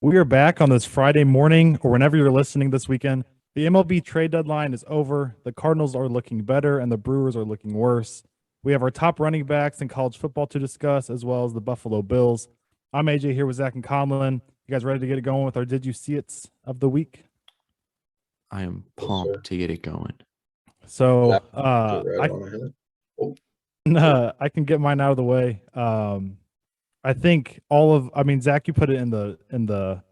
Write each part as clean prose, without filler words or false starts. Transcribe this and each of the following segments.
We are back on this Friday morning or whenever you're listening this weekend. The MLB trade deadline is over. The Cardinals are looking better and the Brewers are looking worse. We have our top running backs in college football to discuss, as well as the Buffalo Bills. I'm AJ here with Zach and Conlan. You guys ready to get it going with our Did You See It's of the week? I am pumped to get it going. So Oh. I can get mine out of the way. I think Zach, you put it in the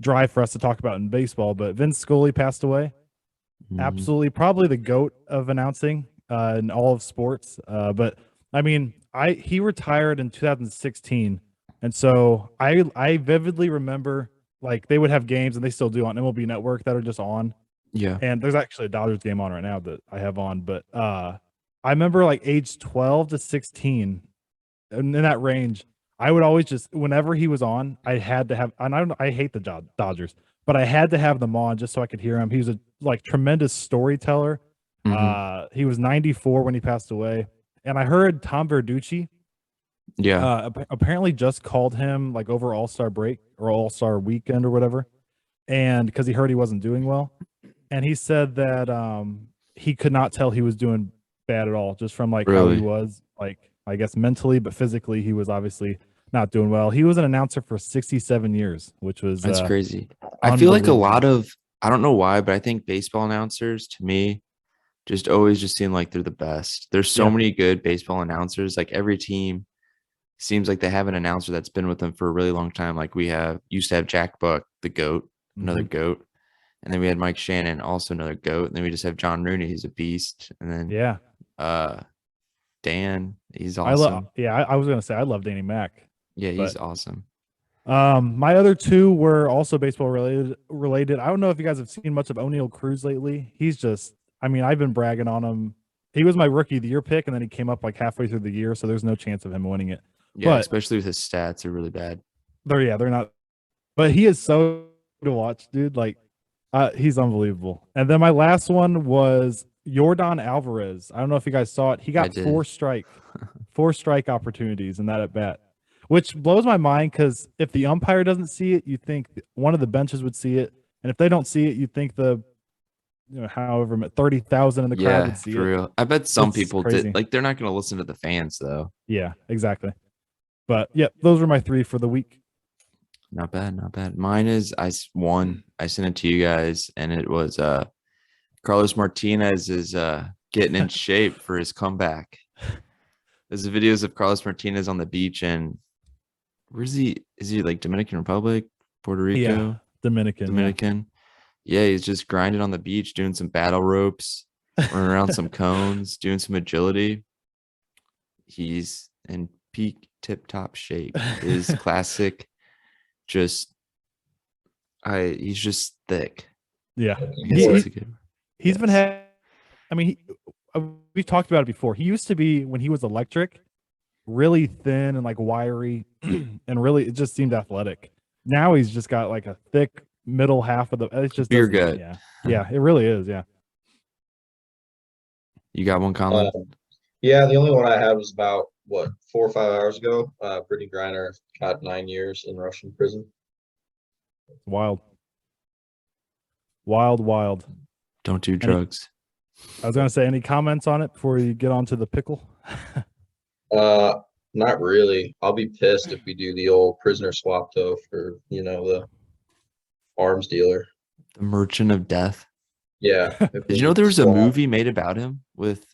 drive for us to talk about in baseball, but Vince Scully passed away. Absolutely, probably the GOAT of announcing in all of sports. But I mean, he retired in 2016, and so I vividly remember like they would have games, and they still do on MLB Network that are just on. Yeah, And there's actually a Dodgers game on right now that I have on, but I remember like age 12 to 16, and in that range. I would always just whenever he was on, I had to have, and I hate the Dodgers, but I had to have them on just so I could hear him. He was a tremendous storyteller. He was 94 when he passed away, and I heard Tom Verducci, apparently just called him like over All-Star break or All-Star weekend or whatever, and because he heard he wasn't doing well, and he said that he could not tell he was doing bad at all, just from like how he was like. I guess mentally, but physically, he was obviously not doing well. He was an announcer for 67 years, which was that's crazy. I feel like I don't know why, but I think baseball announcers to me just always just seem like they're the best. There's so many good baseball announcers. Like every team seems like they have an announcer that's been with them for a really long time. Like we used to have Jack Buck, the GOAT, another GOAT. And then we had Mike Shannon, also another GOAT. And then we just have John Rooney, he's a beast. And then Dan, he's awesome. I was gonna say I love Danny Mac. Yeah, he's awesome. My other two were also baseball related. I don't know if you guys have seen much of O'Neal Cruz lately. He's just, I've been bragging on him. He was my rookie of the year pick, and then he came up like halfway through the year, so there's no chance of him winning it. Yeah, but especially with his stats, they're really bad. They're not. But he is so to watch, dude. Like, he's unbelievable. And then my last one was Yordan Alvarez. I don't know if you guys saw it. He got four strike opportunities in that at bat, which blows my mind because if the umpire doesn't see it, you think one of the benches would see it, and if they don't see it, you think however 30,000 in the crowd would see it. Real. I bet some people did. Like they're not going to listen to the fans though. Yeah, exactly. But yeah, those were my three for the week. Not bad, not bad. Mine is I sent it to you guys, and it was Carlos Martinez is getting in shape for his comeback. There's the videos of Carlos Martinez on the beach, and where's he? Is he like Dominican Republic, Puerto Rico? Yeah, Dominican. Yeah, he's just grinding on the beach, doing some battle ropes, running around some cones, doing some agility. He's in peak tip-top shape. His classic, he's just thick. Yeah, he's been having. We've talked about it before. He used to be, when he was electric, really thin and like wiry, and really it just seemed athletic. Now he's just got like a thick middle half of the. It's just beer gut. Yeah, it really is. Yeah. You got one, Conlan? Yeah, the only one I had was about 4 or 5 hours ago. Brittany Griner got 9 years in Russian prison. Wild. Don't do drugs. I was gonna say, any comments on it before you get on to the pickle? Not really. I'll be pissed if we do the old prisoner swap though for the arms dealer. The Merchant of Death. Yeah. Did you know there was a movie made about him with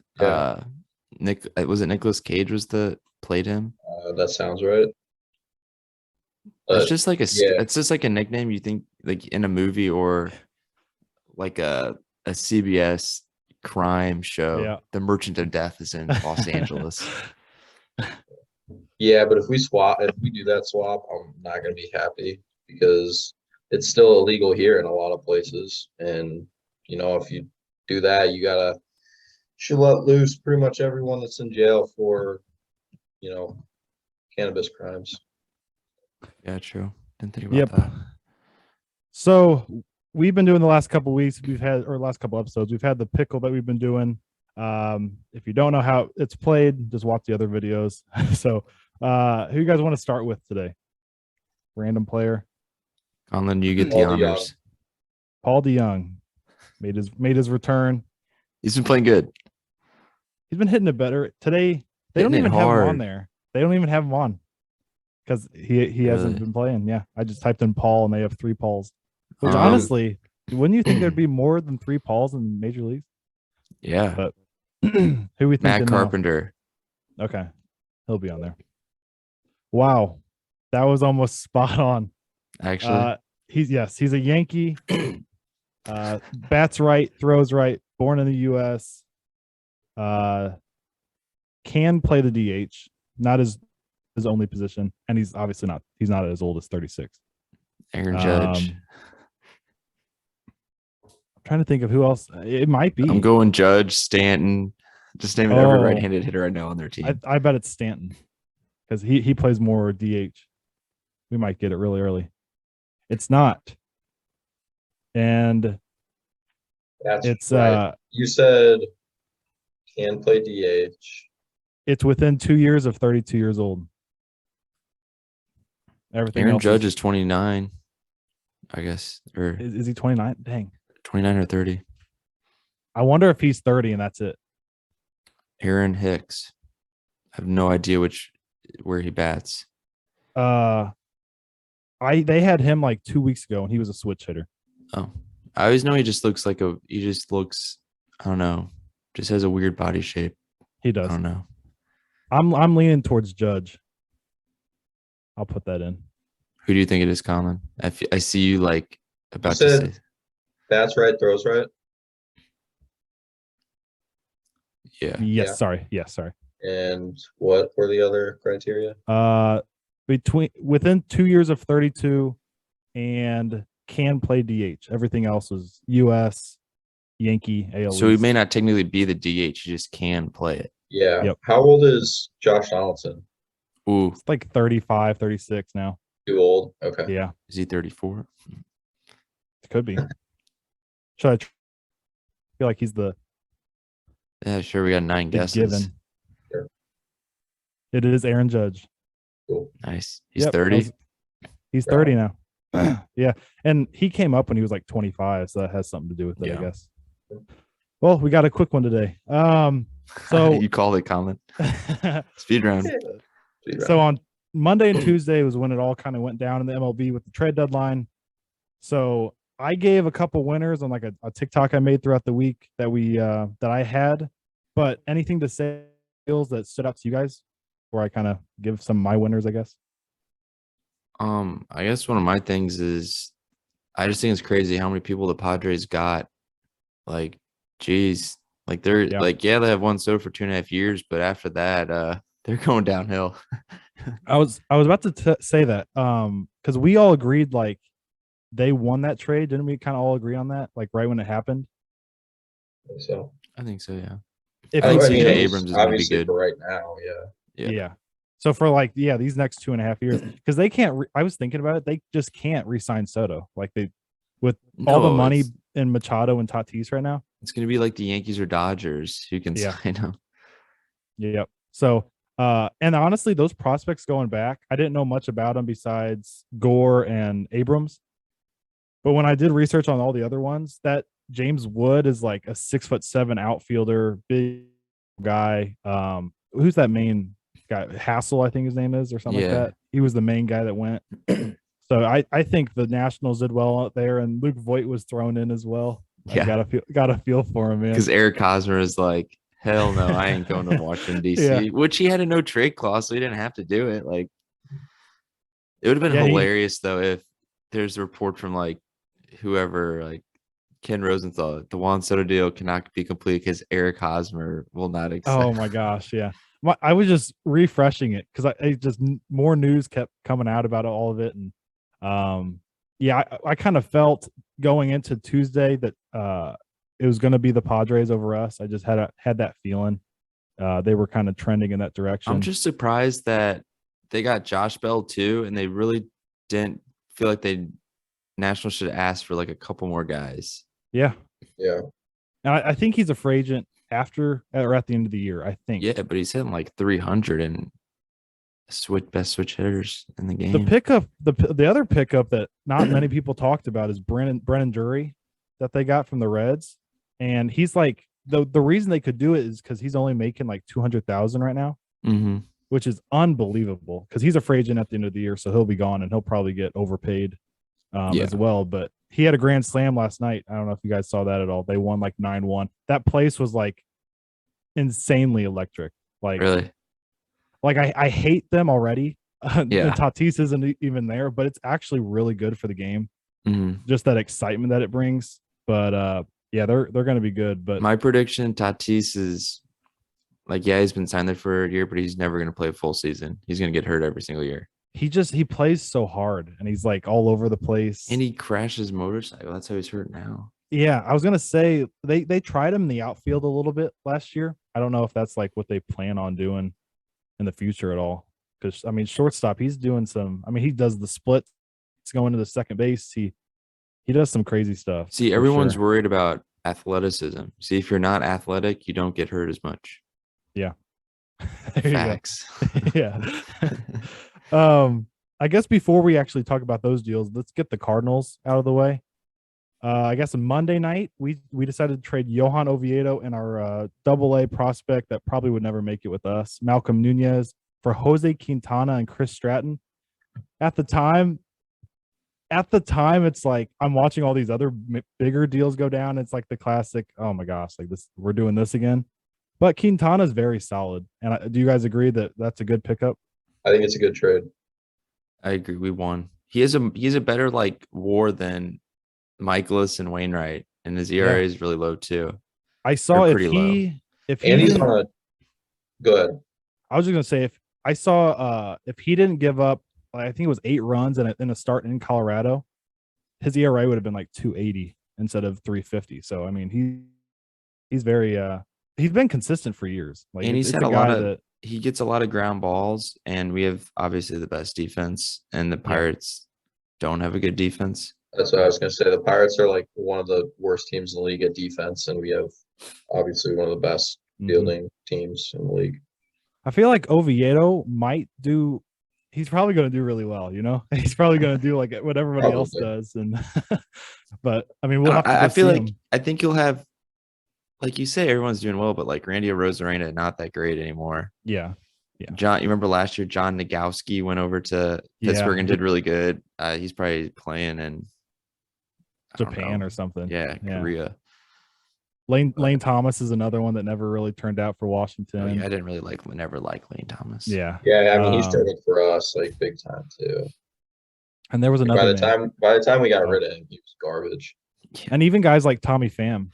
Nick? Was it Nicolas Cage played him? That sounds right. It's just like it's just like a nickname you think like in a movie or like a CBS crime show. Yeah. The Merchant of Death is in Los Angeles. Yeah, but if we do that swap, I'm not going to be happy because it's still illegal here in a lot of places. And, if you do that, should let loose pretty much everyone that's in jail for, cannabis crimes. Yeah, true. Didn't think about that. So we've been doing the last couple of weeks. Last couple episodes. We've had the pickle that we've been doing. If you don't know how it's played, just watch the other videos. So, who you guys want to start with today? Random player. Conlan, you get the Paul DeYoung. honors. Paul DeYoung made his return. He's been playing good. He's been hitting it better today. They Hitting don't it even have him on hard. there. They don't even have him on because he hasn't Really? been playing. Yeah, I just typed in Paul and they have 3 Pauls. Which Um, honestly, wouldn't you think there'd be more than 3 Pauls in Major Leagues? Yeah. But who we think Matt Carpenter. Okay, he'll be on there. Wow, that was almost spot on. Actually, He's a Yankee. Bats right, throws right. Born in the U.S. Can play the DH, not his only position, and he's obviously not. He's not as old as 36. Aaron Judge. I'm trying to think of who else. It might be. I'm going Judge, Stanton. Just naming every right-handed hitter I know on their team. I bet it's Stanton because he plays more DH. We might get it really early. It's not, and That's right. You said can play DH. It's within 2 years of 32 years old. Everything Aaron else Judge is 29, I guess, or is he 29? Dang. 29 or 30. I wonder if he's 30 and that's it. Aaron Hicks. I have no idea where he bats. They had him like 2 weeks ago and he was a switch hitter. Oh, I always know he just looks, I don't know, just has a weird body shape. He does. I don't know. I'm leaning towards Judge. I'll put that in. Who do you think it is, Conlan? I see you about You to said say. bats right, throws right. Yeah. Yes, Yeah. sorry. Yes, sorry. And what were the other criteria? Within 2 years of 32 and can play DH. Everything else was US, Yankee, AL. So he may not technically be the DH, he just can play it. Yeah. Yep. How old is Josh Donaldson? Ooh, It's like 35, 36 now. Too old. Okay. Yeah, is he 34? it could be. Should I feel like he's the Yeah, sure. We got 9 guesses. given? Sure. It is Aaron Judge. Cool. Nice. He's Yep, 30. He's 30 now. Yeah, and he came up when he was like 25, so that has something to do with it, Yeah. I guess. Well, we got a quick one today. So You called it, Conlan. Speed round. So on Monday and Tuesday was when it all kind of went down in the MLB with the trade deadline. So I gave a couple winners on like a TikTok I made throughout the week that I had. But anything to say that stood out to you guys, where I kind of give some of my winners, I guess. I guess one of my things is I just think it's crazy how many people the Padres got. Like, geez, like they're they have won so for 2.5 years, but after that, they're going downhill. I was about to say that because we all agreed like they won that trade, didn't we? Kind of all agree on that, like right when it happened. So I think so, yeah. If I think you CJ see Abrams is going to be good for right now. Yeah. Yeah. So for these next 2.5 years, because they can't. I was thinking about it. They just can't re-sign Soto like they with all the money in Machado and Tatis right now. It's going to be like the Yankees or Dodgers who can sign them. Yep. So, and honestly, those prospects going back, I didn't know much about them besides Gore and Abrams. But when I did research on all the other ones, that James Wood is like a 6'7" outfielder, big guy. Who's that main guy? Hassel, I think his name is, or something like that. He was the main guy that went. So I think the Nationals did well out there, and Luke Voit was thrown in as well. Yeah, got a feel for him, man. Because Eric Hosmer is like, hell no, I ain't going to Washington D.C. Which he had a no trade clause, so he didn't have to do it. Like, it would have been hilarious though if there's a report from like whoever, like Ken Rosenthal, the Juan Soto deal cannot be completed because Eric Hosmer will not accept. Oh my gosh, yeah. I was just refreshing it because I just more news kept coming out about all of it, and I kind of felt going into Tuesday that it was going to be the Padres over us. I just had that feeling. They were kind of trending in that direction. I'm just surprised that they got Josh Bell too, and they really didn't feel like Nationals should ask for like a couple more guys. Yeah. Yeah. And I think he's a free agent at the end of the year, I think. Yeah, but he's hitting like 300 and best switch hitters in the game. The other pickup that not many people talked about is Brennan Drury that they got from the Reds, and he's like the reason they could do it is because he's only making like 200,000 right now, which is unbelievable because he's a free agent at the end of the year, so he'll be gone and he'll probably get overpaid as well. But he had a grand slam last night. I don't know if you guys saw that at all. They won like 9-1. That place was like insanely electric. Like really. Like I hate them already. And Tatis isn't even there, but it's actually really good for the game. Just that excitement that it brings. But yeah, they're going to be good. But my prediction, Tatis is like, yeah, he's been signed there for a year, but he's never going to play a full season. He's going to get hurt every single year. He plays so hard, and he's like all over the place. And he crashes motorcycle. That's how he's hurt now. Yeah, I was gonna say they tried him in the outfield a little bit last year. I don't know if that's like what they plan on doing in the future at all. Because I mean, shortstop, he's doing some. I mean, he does the splits, going to the second base. He does some crazy stuff. See, everyone's worried about athleticism. See, if you're not athletic, you don't get hurt as much. Yeah. Facts. Yeah. I guess before we actually talk about those deals, let's get the Cardinals out of the way. I guess on Monday night, we decided to trade Johan Oviedo and our AA prospect that probably would never make it with us, Malcolm Nunez, for Jose Quintana and Chris Stratton. At the time, it's like I'm watching all these other bigger deals go down. It's like the classic, oh my gosh, like this, we're doing this again. But Quintana is very solid. And do you guys agree that that's a good pickup? I think it's a good trade. I agree. We won. He has a better like WAR than Michaelis and Wainwright, and his ERA is really low too. I saw if he's on a go ahead. I was just gonna say if he didn't give up, I think it was 8 runs in a start in Colorado, his ERA would have been like 280 instead of 350. So I mean he's very he's been consistent for years. Like, and he's had a lot of he gets a lot of ground balls, and we have obviously the best defense, and the Pirates don't have a good defense. That's what I was going to say. The Pirates are like one of the worst teams in the league at defense, and we have obviously one of the best fielding teams in the league. I feel like Oviedo might do. He's probably going to do really well. You know, he's probably going to do like what everybody else does. And but I mean, we'll have to. I feel like I think you'll have, like you say, everyone's doing well, but like Randy Arozarena, not that great anymore. Yeah. John, you remember last year, John Nagowski went over to Pittsburgh and did really good. He's probably playing in Japan or something. Yeah, Korea. Lane Thomas is another one that never really turned out for Washington. Oh, yeah, I didn't really never like Lane Thomas. Yeah. Yeah, I mean, he struggled for us like big time too. And there was another by the time we got rid of him, he was garbage. And even guys like Tommy Pham,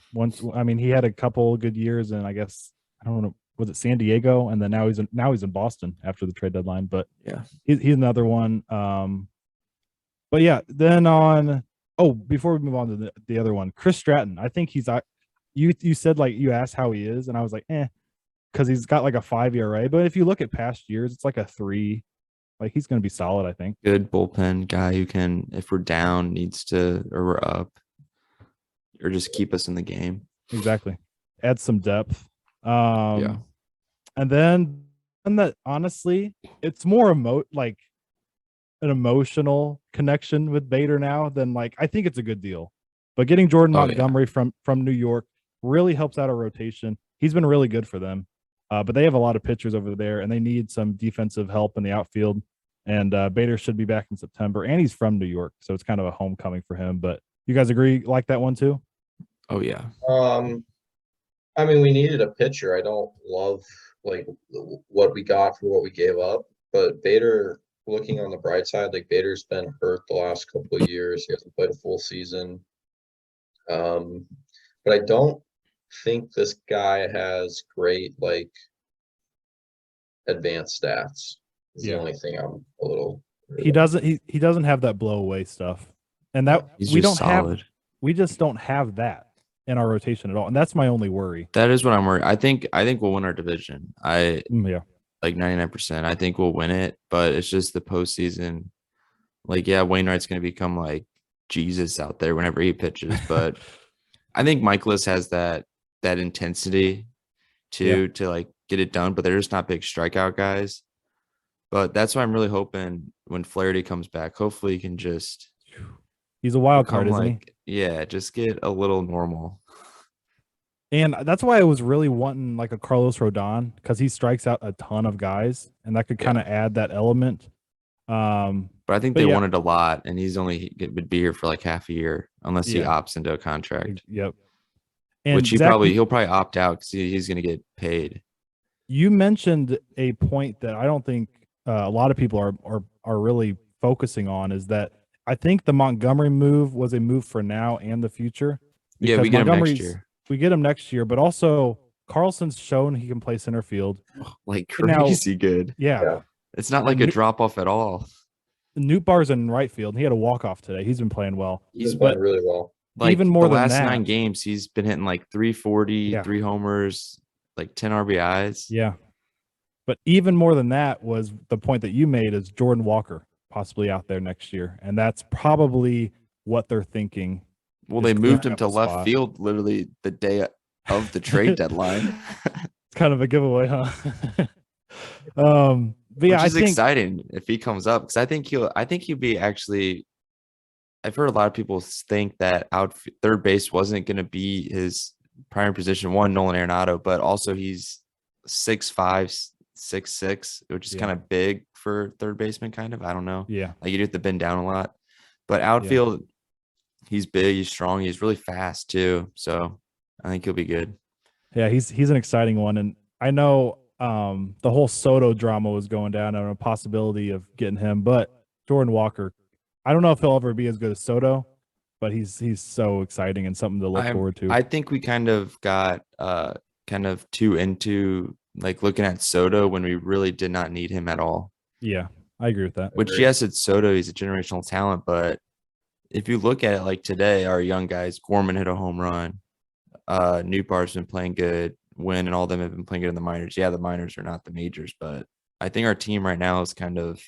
he had a couple good years, and I guess I don't know, was it San Diego, and then now he's in Boston after the trade deadline. But yeah, he's another one. But yeah, then before we move on to the other one, Chris Stratton, I think he's you said, like, you asked how he is, and I was like, because he's got like a 5 ERA, but if you look at past years, it's like a 3. Like, he's going to be solid, I think. Good bullpen guy who can, if we're down, or we're up, or just keep us in the game. Exactly. Add some depth. And then that, honestly, it's more like an emotional connection with Bader now than like, I think it's a good deal. But getting Jordan Montgomery from New York really helps out our rotation. He's been really good for them. But they have a lot of pitchers over there, and they need some defensive help in the outfield. And Bader should be back in September, and he's from New York, so it's kind of a homecoming for him. But you guys agree, like that one too? Oh yeah. I mean, we needed a pitcher. I don't love like what we got for what we gave up, but Bader, looking on the bright side, like Bader's been hurt the last couple of years. He hasn't played a full season. But I don't think this guy has great like advanced stats. Is the only thing I'm a little. He doesn't have that blow away stuff, and that we just don't have that in our rotation at all, and that's my only worry. That is what I'm worried. I think we'll win our division. Like 99%. I think we'll win it, but it's just the postseason. Like, yeah, Wainwright's going to become like Jesus out there whenever he pitches, but I think Michaelis has that intensity to like get it done, but they're just not big strikeout guys. But that's why I'm really hoping when Flaherty comes back, hopefully he can just He's a wild card, become isn't he? yeah, just get a little normal. And that's why I was really wanting like a Carlos Rodon, because he strikes out a ton of guys, and that could kind of add that element. But I think they wanted a lot, and he's only would be here for like half a year unless he opts into a contract. Yep. And which Zach, he'll probably opt out because he's going to get paid. You mentioned a point that I don't think a lot of people are really focusing on, is that I think the Montgomery move was a move for now and the future. Yeah, we get him next year. We get him next year, but also Carlson's shown he can play center field. Like crazy good. Yeah. It's not like a drop off at all. Nootbaar's in right field, and he had a walk off today. He's been playing well. He's playing really well. Like even more the than last that, 9 games, he's been hitting like 340, 3 homers, like 10 RBIs. Yeah. But even more than that was the point that you made, is Jordan Walker possibly out there next year. And that's probably what they're thinking. Well, they moved him to left field literally the day of the trade deadline. It's kind of a giveaway, huh? But yeah, Which is exciting if he comes up, because I think he'll be actually. I've heard a lot of people think that third base wasn't going to be his primary position. One, Nolan Arenado, but also he's 6'5", 6'6", which is kind of big for third baseman. Kind of, I don't know. Yeah, like you have to bend down a lot. But outfield, he's big, he's strong, he's really fast too. So I think he'll be good. Yeah, he's an exciting one, and I know the whole Soto drama was going down on a possibility of getting him, but Jordan Walker, I don't know if he'll ever be as good as Soto, but he's so exciting and something to look forward to. I think we kind of got too into like looking at Soto when we really did not need him at all. Yeah, I agree with that. Which, yes, it's Soto, he's a generational talent, but if you look at it like today, our young guys, Gorman hit a home run, Nootbaar's been playing good, Wynn and all of them have been playing good in the minors. Yeah, the minors are not the majors, but I think our team right now is kind of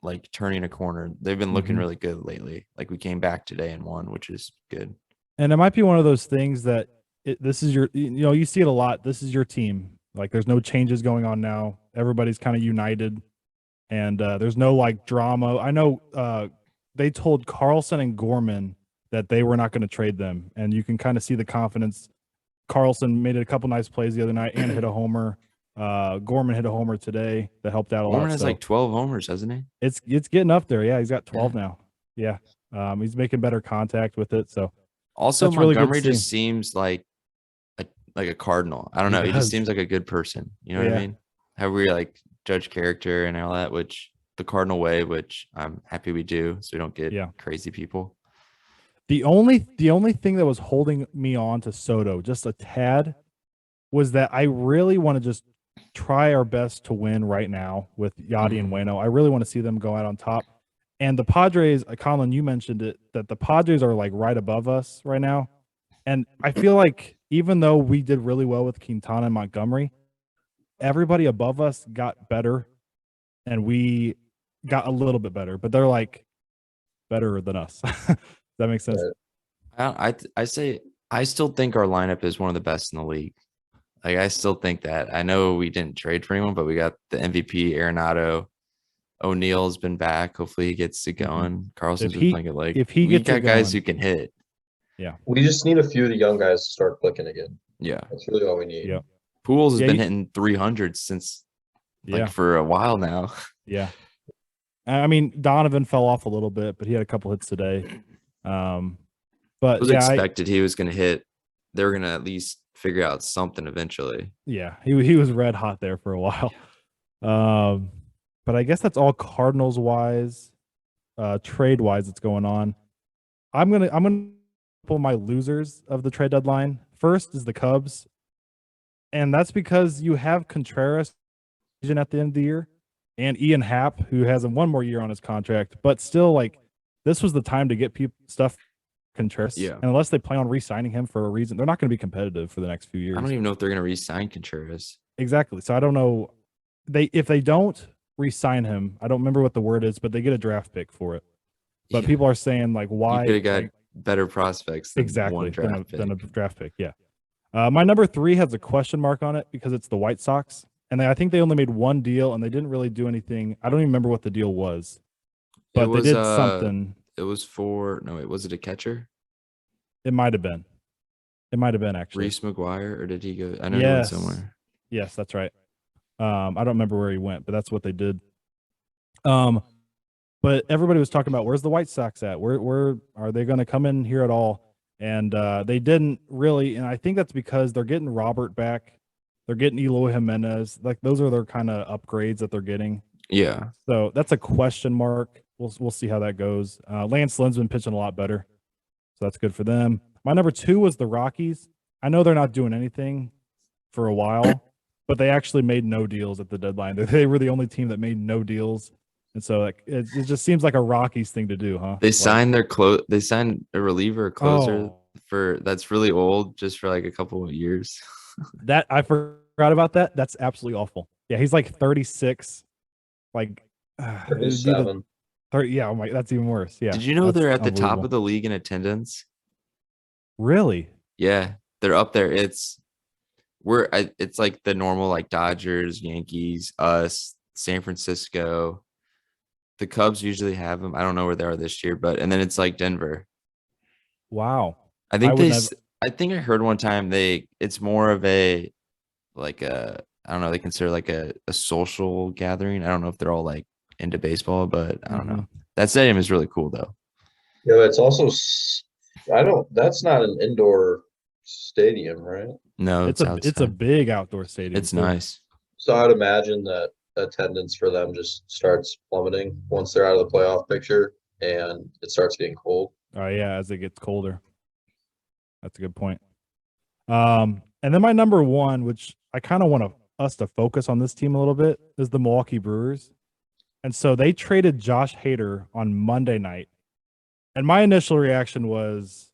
like turning a corner. They've been looking really good lately. Like we came back today and won, which is good. And it might be one of those things that this is your, you see it a lot. This is your team. Like there's no changes going on now. Everybody's kind of united, and there's no like drama. I know they told Carlson and Gorman that they were not going to trade them, and you can kind of see the confidence. Carlson made a couple nice plays the other night and hit a homer. Gorman hit a homer today that helped out a lot. Gorman has like 12 homers, hasn't he? It's getting up there. Yeah, he's got 12 now. Yeah, he's making better contact with it. So also Montgomery just seems like a Cardinal. I don't know. He just seems like a good person. You know what I mean? How we like judge character and all that, which the Cardinal way, which I'm happy we do, so we don't get crazy people. The only thing that was holding me on to Soto just a tad was that I really want to just try our best to win right now with Yadi and Waino. I really want to see them go out on top. And the Padres, Conlan, you mentioned it, that the Padres are like right above us right now. And I feel like even though we did really well with Quintana and Montgomery, everybody above us got better, and we got a little bit better, but they're like better than us. Does that make sense? I still think our lineup is one of the best in the league. Like I still think that. I know we didn't trade for anyone, but we got the MVP, Arenado. O'Neill's been back. Hopefully he gets it going. Carlson's been playing it like we got guys who can hit. Yeah. We just need a few of the young guys to start clicking again. Yeah. That's really all we need. Yeah. Pools has been hitting 300 since for a while now. Yeah. I mean, Donovan fell off a little bit, but he had a couple hits today. But it was expected he was going to hit. They were going to at least figure out something eventually. Yeah. He was red hot there for a while. But I guess that's all Cardinals wise, trade wise that's going on. I'm gonna pull my losers of the trade deadline. First is the Cubs, and that's because you have Contreras at the end of the year, and Ian Happ, who has one more year on his contract, but still, like, this was the time to get stuff Contreras. Yeah. And unless they plan on re-signing him for a reason, they're not going to be competitive for the next few years. I don't even know if they're going to re-sign Contreras. Exactly. So I don't know. If they don't re-sign him, I don't remember what the word is, but they get a draft pick for it. But people are saying, like, why? You could have got better prospects than one than a draft pick. Yeah. My number 3 has a question mark on it because it's the White Sox. and I think they only made one deal, and they didn't really do anything. I don't even remember what the deal was, but they did something. It was for was it a catcher? It might have been. It might have been actually Reese McGuire, or did he go? I know he went somewhere. Yes, that's right. I don't remember where he went, but that's what they did. But everybody was talking about where's the White Sox at? Where are they going to come in here at all? And they didn't really, and I think that's because they're getting Robert back. They're getting Eloy Jimenez. Like those are their kind of upgrades that they're getting. Yeah. So that's a question mark. We'll see how that goes. Lance Lynn's been pitching a lot better, so that's good for them. My number 2 was the Rockies. I know they're not doing anything for a while, but they actually made no deals at the deadline. They were the only team that made no deals, and so like it just seems like a Rockies thing to do, huh? They signed They signed a reliever, closer for that's really old, just for like a couple of years. That I forgot about that. That's absolutely awful. Yeah, he's like 36, like 37. 30. Yeah, oh my, that's even worse. Yeah. Did you know they're at the top of the league in attendance? Really? Yeah, they're up there. It's like the normal like Dodgers, Yankees, us, San Francisco. The Cubs usually have them. I don't know where they are this year, and then it's like Denver. Wow. I think I think I heard one time it's more of a like a I don't know, they consider like a social gathering. I don't know if they're all like into baseball, but I don't know. That stadium is really cool though. Yeah, it's also that's not an indoor stadium, right? No, it's a big outdoor stadium. It's nice. So I'd imagine that attendance for them just starts plummeting once they're out of the playoff picture and it starts getting cold. Oh yeah, as it gets colder. That's a good point. And then my number 1, which I kind of want us to focus on this team a little bit, is the Milwaukee Brewers. And so they traded Josh Hader on Monday night. And my initial reaction was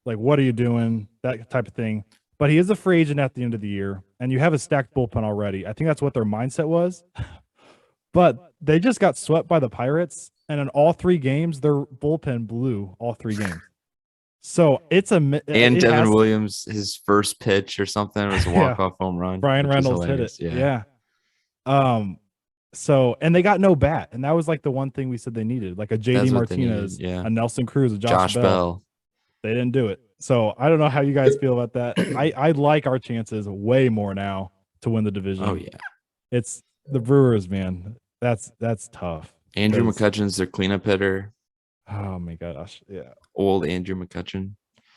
like, what are you doing? That type of thing. But he is a free agent at the end of the year, and you have a stacked bullpen already. I think that's what their mindset was. But they just got swept by the Pirates, and in all 3 games, their bullpen blew all 3 games. So Devin Williams, his first pitch or something was a walk-off home run. Brian Reynolds hit it. Yeah. So, and they got no bat, and that was like the one thing we said they needed, like a JD Martinez, a Nelson Cruz, a Josh Bell. They didn't do it. So I don't know how you guys feel about that. I like our chances way more now to win the division. Oh yeah, it's the Brewers, man. That's tough. Andrew McCutchen's their cleanup hitter. Oh my gosh, yeah. Old Andrew McCutchen.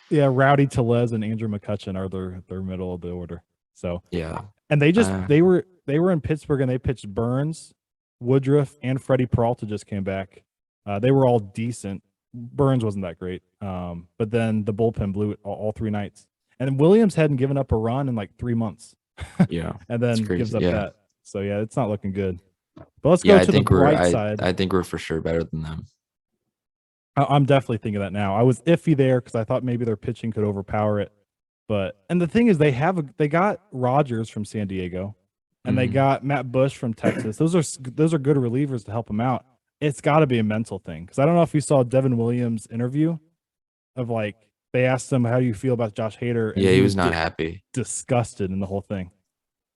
Yeah, Rowdy Tellez and Andrew McCutchen are their middle of the order. So yeah, and they just they were in Pittsburgh and they pitched Burns, Woodruff, and Freddie Peralta just came back. They were all decent. Burns wasn't that great, but then the bullpen blew it all 3 nights. And Williams hadn't given up a run in like 3 months. Yeah, and then gives up that. So yeah, it's not looking good. But let's go to the bright side. I think we're for sure better than them. I'm definitely thinking that now. I was iffy there because I thought maybe their pitching could overpower it. And the thing is, they got Rogers from San Diego, and they got Matt Bush from Texas. Those are good relievers to help them out. It's got to be a mental thing, because I don't know if you saw Devin Williams' interview of like they asked him, how do you feel about Josh Hader? And he was not happy, disgusted in the whole thing.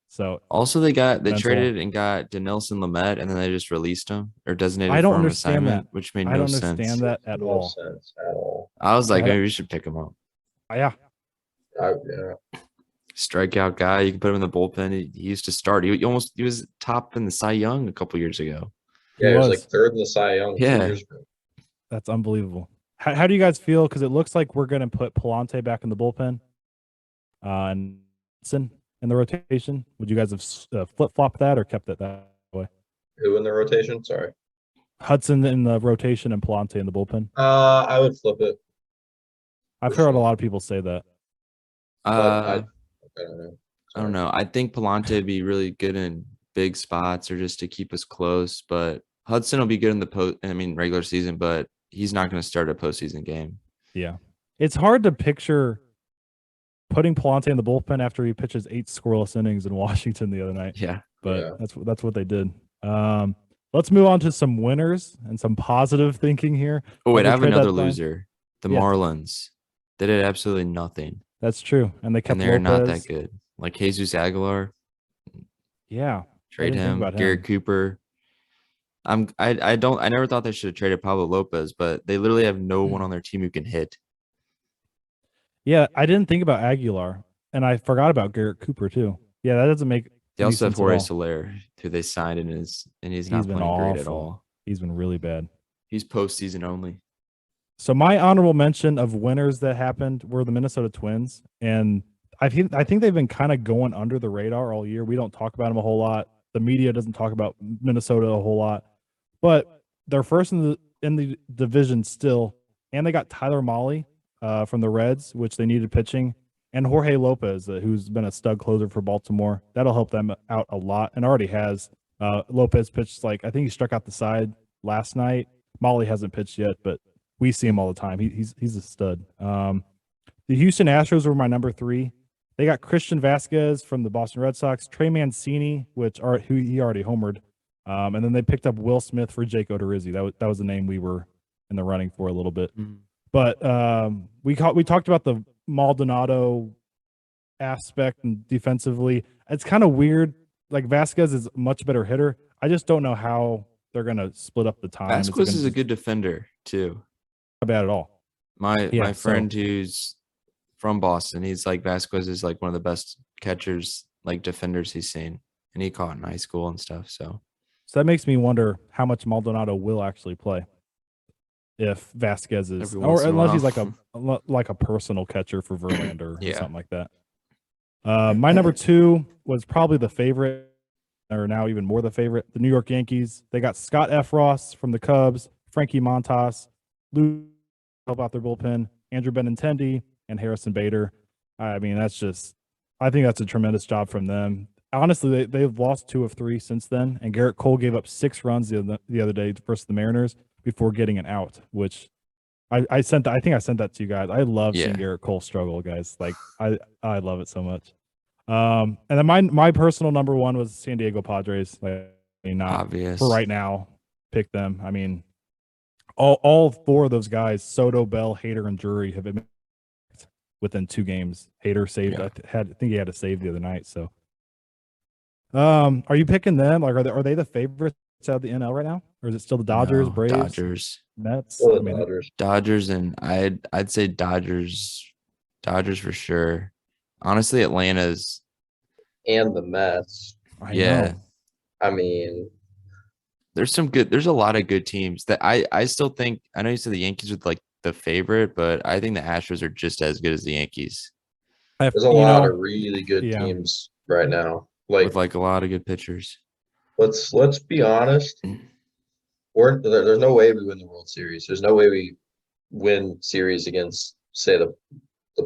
So also they traded and got Denilson Lamet, and then they just released him or designated. I don't for understand assignment, that. Which made no sense. I don't understand that at all. I was like, maybe we should pick him up. Yeah. Strikeout guy. You can put him in the bullpen. He used to start. He was top in the Cy Young a couple years ago. Yeah, he was like 3rd in the Cy Young. Yeah, that's unbelievable. How do you guys feel? Because it looks like we're going to put Palante back in the bullpen, and Hudson in the rotation. Would you guys have flip-flopped that or kept it that way? Who in the rotation? Sorry, Hudson in the rotation and Palante in the bullpen. I would flip it. I've heard a lot of people say that. I don't know. I don't know. I think Palante would be really good in big spots or just to keep us close, but Hudson will be good in the regular season, but he's not going to start a postseason game. Yeah. It's hard to picture putting Palante in the bullpen after he pitches 8 scoreless innings in Washington the other night. Yeah. But that's what they did. Let's move on to some winners and some positive thinking here. Oh, wait, I have another loser. The Marlins. They did absolutely nothing. That's true. And they kept they're not that good. Like Jesus Aguilar. Yeah. Trade didn't think him. about Garrett him. Cooper. I never thought they should have traded Pablo Lopez, but they literally have no one on their team who can hit. Yeah, I didn't think about Aguilar, and I forgot about Garrett Cooper too. Yeah, that doesn't make They any also have sense at Jorge all. Soler, who they signed and he's He's not been playing great at awful. all. He's been really bad. He's postseason only. So my honorable mention of winners that happened were the Minnesota Twins, and I think they've been kind of going under the radar all year. We don't talk about them a whole lot. The media doesn't talk about Minnesota a whole lot, but they're first in the division still, and they got Tyler Mahle from the Reds, which they needed pitching, and Jorge Lopez, who's been a stud closer for Baltimore. That'll help them out a lot, and already has. Lopez pitched I think he struck out the side last night. Mahle hasn't pitched yet, but we see him all the time. He's a stud. The Houston Astros were my number 3. They got Christian Vasquez from the Boston Red Sox, Trey Mancini, who he already homered, and then they picked up Will Smith for Jake Odorizzi. That was the name we were in the running for a little bit. Mhm. But we talked about the Maldonado aspect and defensively. It's kind of weird. Like Vasquez is a much better hitter. I just don't know how they're gonna split up the time. Vasquez is a good defender too. Not bad at all. My friend who's from Boston, he's like Vasquez is like one of the best catchers, like defenders he's seen, and he caught in high school and stuff. So that makes me wonder how much Maldonado will actually play if Vasquez is, or unless he's like a personal catcher for Verlander or something like that. My number 2 was probably the favorite, or now even more the favorite, the New York Yankees. They got Scott Efros from the Cubs, Frankie Montas, Lou help out their bullpen, Andrew Benintendi, and Harrison Bader. I mean, I think that's a tremendous job from them. Honestly, they've lost 2 of 3 since then, and Garrett Cole gave up 6 runs the other day versus the Mariners before getting an out, which I think I sent that to you guys. I love seeing Garrett Cole struggle, guys. Like I love it so much. And then my personal number 1 was San Diego Padres. Not obvious for right now. Pick them. I mean, all 4 of those guys, Soto, Bell, Hader, and Drury, have been within 2 games. Hader saved. Yeah. I think he had a save the other night. So, are you picking them? Like, are they the favorites out of the NL right now, or is it still the Dodgers, No, Braves, Dodgers, Mets? Dodgers. And I'd say Dodgers for sure. Honestly, Atlanta's and the Mets. I know. I mean, there's a lot of good teams that I still think. I know you said the Yankees are like the favorite, but I think the Astros are just as good as the Yankees. There's a lot of really good teams right now, with like a lot of good pitchers. Let's be honest. There's no way we win the World Series. There's no way we win series against, say, the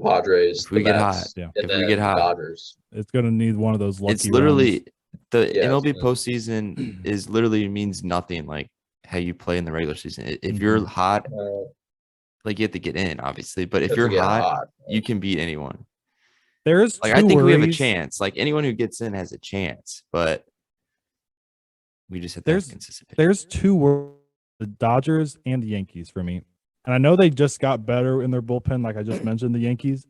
Padres. If we get hot, and then the Dodgers. It's gonna need one of those lucky. It's literally runs. The MLB postseason is literally means nothing like how you play in the regular season. If you're hot, like you have to get in, obviously. But if you're hot, you can beat anyone. There's I think we have a chance. Like anyone who gets in has a chance, but we just have to have consistent pitching. There's 2 worries, the Dodgers and the Yankees for me. And I know they just got better in their bullpen, like I just mentioned, the Yankees.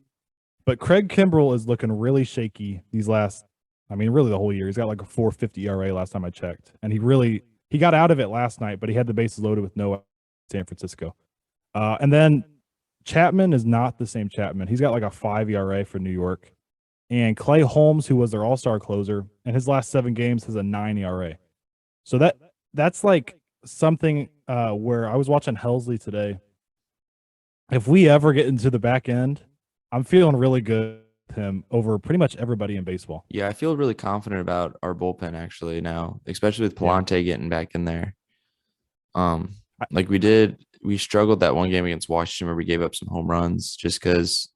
But Craig Kimbrell is looking really shaky these really the whole year. He's got like a 4.50 ERA last time I checked. And he got out of it last night, but he had the bases loaded with no San Francisco. And then Chapman is not the same Chapman. He's got like a 5 ERA for New York. And Clay Holmes, who was their all-star closer, in his last 7 games has a 9 ERA. So that's like something where I was watching Helsley today. If we ever get into the back end, I'm feeling really good with him over pretty much everybody in baseball. Yeah, I feel really confident about our bullpen actually now, especially with Palante getting back in there. Like we struggled that one game against Washington where we gave up some home runs just because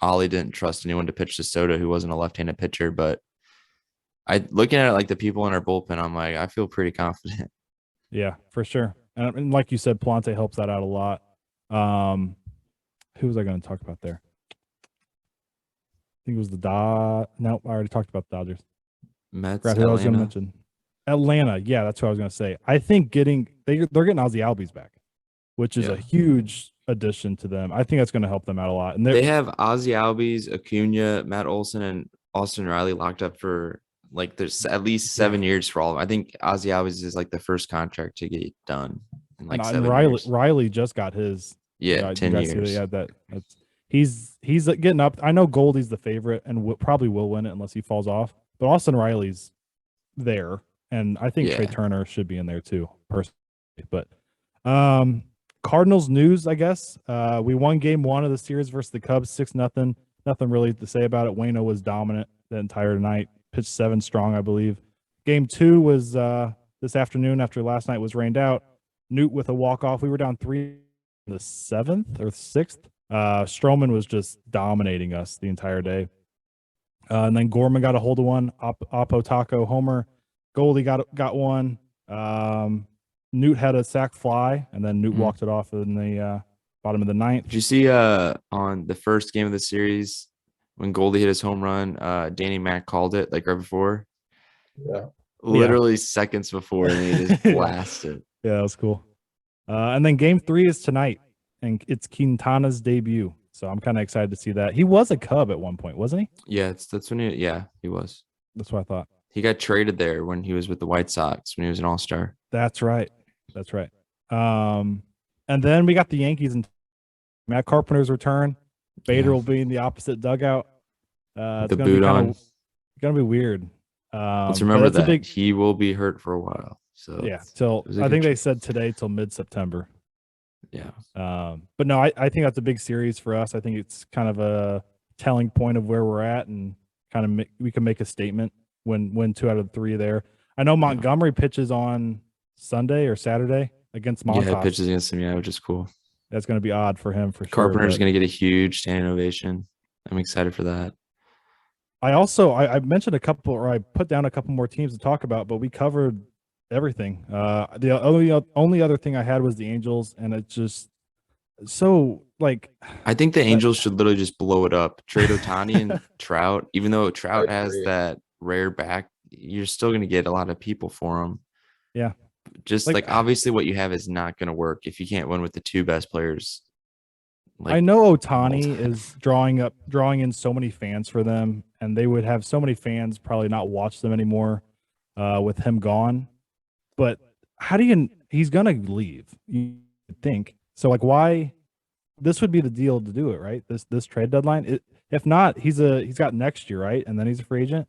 Ollie didn't trust anyone to pitch to Soto, who wasn't a left-handed pitcher. But looking at it like the people in our bullpen, I'm like, I feel pretty confident. Yeah, for sure. And like you said, Palante helps that out a lot. Who was I going to talk about there? I think it was No, I already talked about the Dodgers. Mets, who I was going to mention. Atlanta. Yeah, that's what I was going to say. I think they're getting Ozzie Albies back, which is a huge addition to them. I think that's going to help them out a lot. And they have Ozzie Albies, Acuna, Matt Olson, and Austin Riley locked up for Like there's at least 7 years for all of them. I think Ozzy Alves is like the first contract to get done in like and 7 Riley years. Riley just got his. Yeah, You 10 guys see that? years. Yeah, that's he's getting up. I know Goldie's the favorite and probably will win it unless he falls off. But Austin Riley's there, and I think Trey Yeah. Turner should be in there too, personally. But Cardinals news, I guess. We won game 1 of the series versus the Cubs 6-0. Nothing really to say about it. Waino was dominant the entire night. Pitched 7 strong, I believe. Game 2 was this afternoon after last night was rained out. Newt with a walk-off. We were down 3 in the 7th or 6th. Stroman was just dominating us the entire day. And then Gorman got a hold of one. Oppo Taco homer. Goldie got one. Newt had a sac fly, and then Newt walked it off in the bottom of the 9th. Did you see on the first game of the series when Goldie hit his home run, Danny Mac called it like right before? Yeah. Literally seconds before, and he just blasted. Yeah, that was cool. And then game 3 is tonight, and it's Quintana's debut. So I'm kind of excited to see that. He was a Cub at one point, wasn't he? Yeah, that's when he was. That's what I thought. He got traded there when he was with the White Sox when he was an All-Star. That's right. And then we got the Yankees and Matt Carpenter's return. Bader will be in the opposite dugout. The boot on. Gonna be weird. Let's remember that he will be hurt for a while. So yeah, till I think they said today till mid-September. Yeah. But no, I think that's a big series for us. I think it's kind of a telling point of where we're at, and kind of we can make a statement when win 2 out of 3 there. I know Montgomery pitches on Sunday or Saturday against Montas. Yeah, pitches against him, yeah, which is cool. That's going to be odd for him for sure. Carpenter's going to get a huge standing ovation. I'm excited for that. I mentioned a couple, or I put down a couple more teams to talk about, but we covered everything. The only other thing I had was the Angels, and it's just so like. I think the Angels should literally just blow it up. Trade Ohtani and Trout, even though Trout has that rare back, you're still going to get a lot of people for him. Yeah. Just like obviously what you have is not going to work if you can't win with the 2 best players. I know Ohtani is drawing in so many fans for them, and they would have so many fans probably not watch them anymore with him gone. But he's going to leave, you think. So like why this would be the deal to do it, right? This trade deadline. If not, he's got next year, right? And then he's a free agent.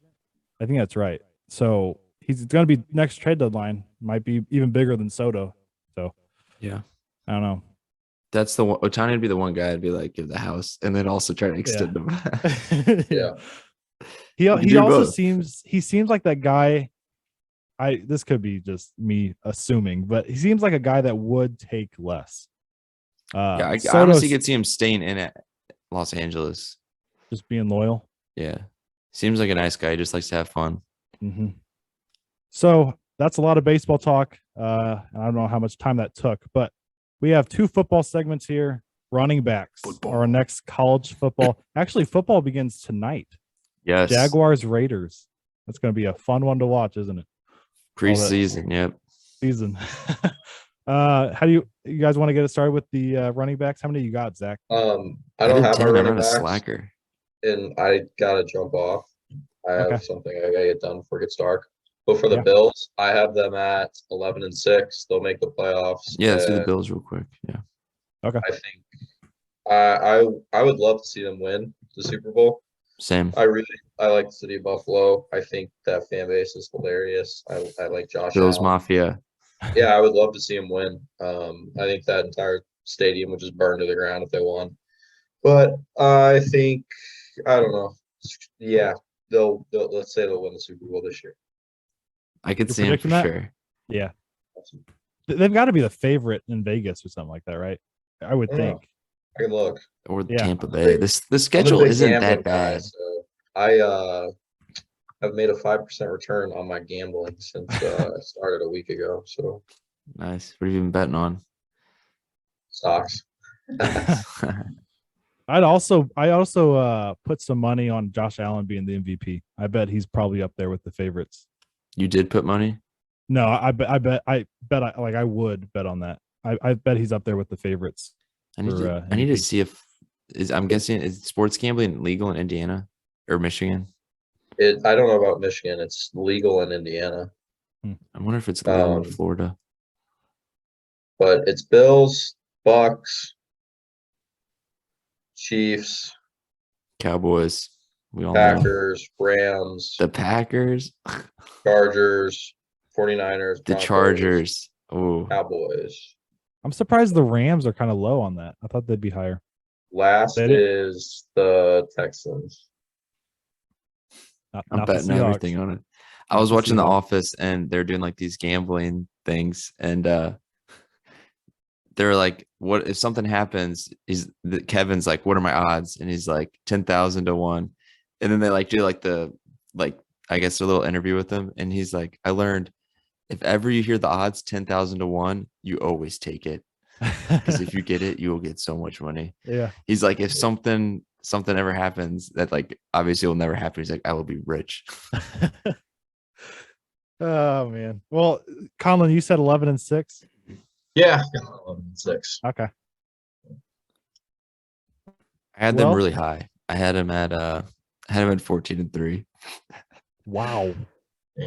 I think that's right. So he's going to be next trade deadline, might be even bigger than Soto. So yeah, I don't know. That's the one. Ohtani would be the one guy I'd be like, give the house, and then also try to extend him. Yeah. He also seems like that guy. This could be just me assuming, but he seems like a guy that would take less. I honestly could see him staying in at Los Angeles. Just being loyal. Yeah. Seems like a nice guy. He just likes to have fun. Mm-hmm. So that's a lot of baseball talk. I don't know how much time that took, but we have 2 football segments here. Running backs, our next college football. Actually, football begins tonight. Yes. Jaguars, Raiders. That's going to be a fun one to watch, isn't it? Preseason, yep. Season. How do you guys want to get it started with the running backs? How many you got, Zach? I don't have my running backs, slacker, and I gotta jump off. I have something I gotta get done before it gets dark. But for the Bills, I have them at 11-6. They'll make the playoffs. Yeah, let's do the Bills real quick. Yeah. Okay. I think I would love to see them win the Super Bowl. Same. I like the city of Buffalo. I think that fan base is hilarious. I like Josh Bills Allen. Mafia. Yeah, I would love to see them win. I think that entire stadium would just burn to the ground if they won. But I think I don't know. Yeah, they'll let's say they'll win the Super Bowl this year. I could see him for sure. Yeah. They've got to be the favorite in Vegas or something like that, right? I would think. I can look. Or Tampa Bay. The schedule isn't that bad. So I have made a 5% return on my gambling since I started a week ago. So nice. What have you been betting on? Stocks. I also put some money on Josh Allen being the MVP. I bet he's probably up there with the favorites. You did put money? No, I would bet on that. I bet he's up there with the favorites. I need to see if I'm guessing is sports gambling legal in Indiana or Michigan? I don't know about Michigan. It's legal in Indiana. I wonder if it's legal in Um, Florida. But it's Bills, Bucks, Chiefs, Cowboys. We all know. Packers, Rams, The Packers, Chargers, 49ers, the Broncos, Chargers. Oh, Cowboys. I'm surprised the Rams are kind of low on that. I thought they'd be higher. Last They didn't- is the Texans. I'm not the betting Seahawks. everything on it. I Not was the watching The Seahawks. Office, and they're doing like these gambling things, and they're like, "What if something happens?" Kevin's like, "What are my odds?" And he's like, 10,000 to 1. And then they like do like I guess a little interview with him, and he's like, "I learned if ever you hear the odds 10,000 to 1, you always take it, because if you get it, you will get so much money." Yeah. He's like, if something ever happens that like obviously will never happen, he's like, I will be rich. Oh man. Well, Conlan, you said 11-6. Yeah, 11-6. Okay. I had them Well- really high. I had him at 14-3. Wow.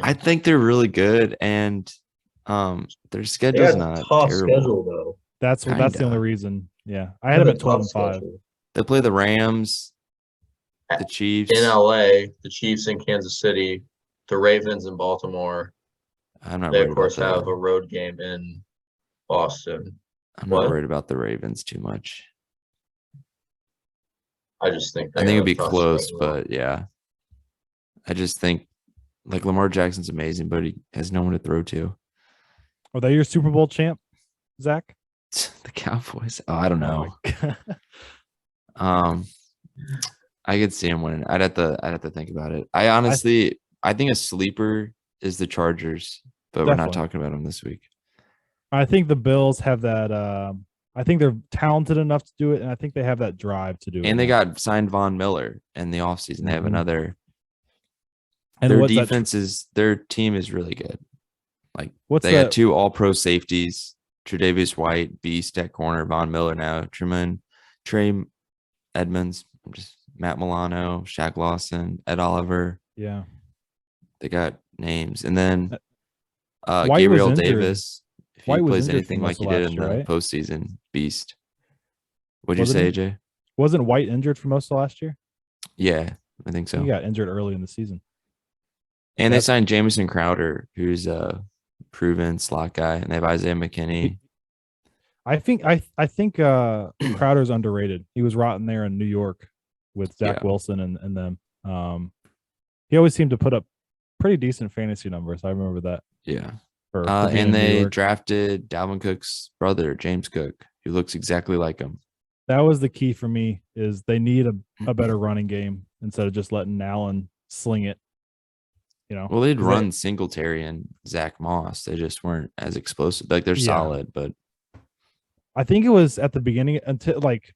I think they're really good, and their They schedule's had a not tough terrible. schedule though. That's the Kinda. only reason. Yeah. I They had them a at 12 and tough 5. schedule. They play the Rams, the Chiefs. In LA, the Chiefs in Kansas City, the Ravens in Baltimore. I'm not They worried of course about have a road game in Boston. I'm what? not worried about the Ravens too much. I just think I think it'd be tough close, schedule. but yeah. I just think like Lamar Jackson's amazing, but he has no one to throw to. Are they your Super Bowl champ, Zach? The Cowboys. Oh, I don't know. Oh my I could see him winning. I'd have to think about it. I think a sleeper is the Chargers, but we're not Definitely. talking about them this week. I think the Bills have that. I think they're talented enough to do it, and I think they have that drive to do it. And they now. got signed Von Miller in the offseason. They have Mhm. another. And Their what's that defense their team is really good. Like What's they the- got 2 all-pro safeties, Tre'Davious White, beast at corner, Von Miller now, Trey Edmonds, Matt Milano, Shaq Lawson, Ed Oliver. Yeah. They got names. And then White was Gabriel injured. Davis, if he White was plays injured for anything most like he of did last in year, the right? postseason, beast. What'd you Wasn't say, he? AJ? Wasn't White injured for most of last year? Yeah, I think so. He got injured early in the season. And they That's- signed Jamison Crowder, who's a proven slot guy, and they have Isaiah McKinney. I think Crowder's underrated. He was rotten there in New York with Zach Yeah. Wilson and them. He always seemed to put up pretty decent fantasy numbers. I remember that. Yeah. For being in And New they York. drafted Dalvin Cook's brother, James Cook, who looks exactly like him. That was the key for me. Is they need a better running game instead of just letting Allen sling it. You know. Well, they'd 'Cause run Singletary and Zach Moss. They just weren't as explosive. Like they're Yeah. solid, but I think it was at the beginning until like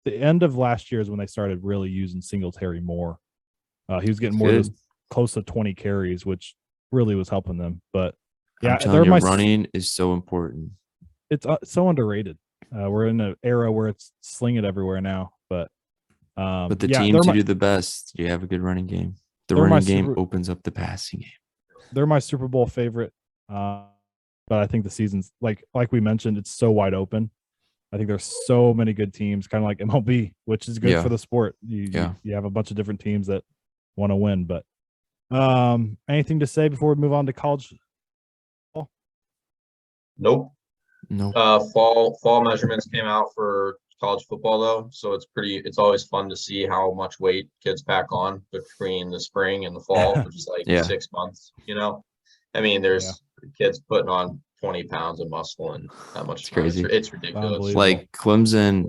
the end of last year is when they started really using Singletary more. He was getting more of those close to 20 carries, which really was helping them. But yeah, I'm telling you, running is so important. It's so underrated. We're in an era where it's sling it everywhere now. But But the yeah, team they're to my- do the best, you have a good running game. The They're my running game super- opens up the passing game. they're my Super Bowl favorite. But I think the season's like we mentioned, it's so wide open. I think there's so many good teams, kind of like MLB, which is good Yeah. for the sport. You have a bunch of different teams that want to win. But anything to say before we move on to college? Nope. No. Fall measurements came out for college football though, so it's always fun to see how much weight kids pack on between the spring and the fall, which is like Yeah. 6 months. I mean, there's kids putting on 20 pounds of muscle and that much. It's crazy. It's ridiculous. Unbelievable. Like Clemson,